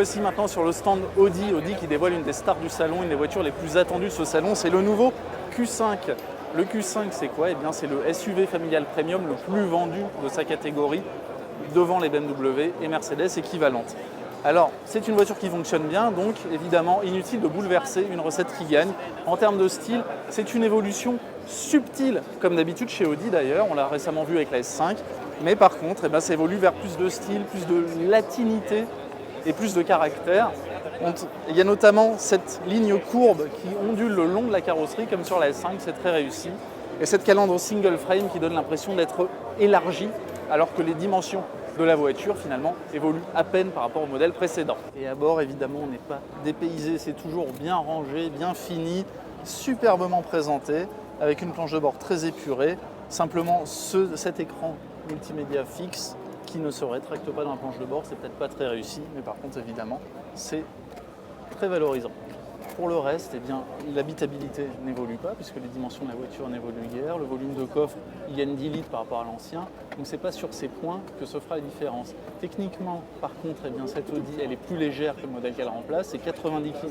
voici maintenant sur le stand Audi. Audi qui dévoile une des stars du salon, une des voitures les plus attendues de ce salon, c'est le nouveau Q5. Le Q5, c'est quoi? Eh bien, c'est le SUV familial premium le plus vendu de sa catégorie, devant les BMW et Mercedes équivalentes. Alors, c'est une voiture qui fonctionne bien, donc évidemment, inutile de bouleverser une recette qui gagne. En termes de style, c'est une évolution subtile, comme d'habitude chez Audi d'ailleurs, on l'a récemment vu avec la S5, mais par contre, ça évolue vers plus de style, plus de latinité et plus de caractère. Il y a notamment cette ligne courbe qui ondule le long de la carrosserie, comme sur la S5, c'est très réussi. Et cette calandre single frame qui donne l'impression d'être élargie, alors que les dimensions de la voiture finalement évoluent à peine par rapport au modèle précédent. Et à bord, évidemment, on n'est pas dépaysé, c'est toujours bien rangé, bien fini, superbement présenté, avec une planche de bord très épurée. Simplement, cet écran multimédia fixe qui ne se rétracte pas dans la planche de bord, c'est peut-être pas très réussi, mais par contre, évidemment, c'est très valorisant. Pour le reste, eh bien, l'habitabilité n'évolue pas puisque les dimensions de la voiture n'évoluent guère. Le volume de coffre, il gagne 10 litres par rapport à l'ancien. Donc ce n'est pas sur ces points que se fera la différence. Techniquement, par contre, eh bien, cette Audi, elle est plus légère que le modèle qu'elle remplace. C'est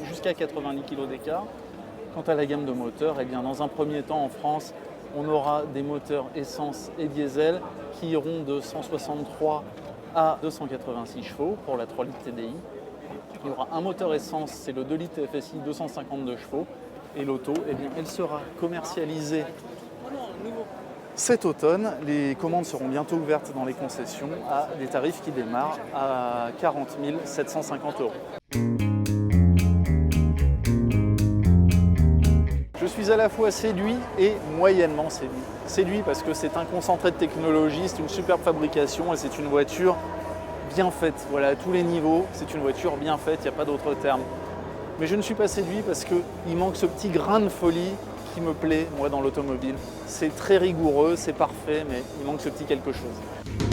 jusqu'à 90 kg d'écart. Quant à la gamme de moteurs, eh bien, dans un premier temps en France, on aura des moteurs essence et diesel qui iront de 163 à 286 chevaux pour la 3 litres TDI. Il y aura un moteur essence, c'est le 2 litres TFSI, 252 chevaux. Et l'auto, eh bien, elle sera commercialisée cet automne. Les commandes seront bientôt ouvertes dans les concessions à des tarifs qui démarrent à 40 750 €. Je suis à la fois séduit et moyennement séduit. Séduit parce que c'est un concentré de technologie, c'est une superbe fabrication et c'est une voiture bien faite, voilà, à tous les niveaux, c'est une voiture bien faite, il n'y a pas d'autre terme. Mais je ne suis pas séduit parce qu'il manque ce petit grain de folie qui me plaît, moi, dans l'automobile. C'est très rigoureux, c'est parfait, mais il manque ce petit quelque chose.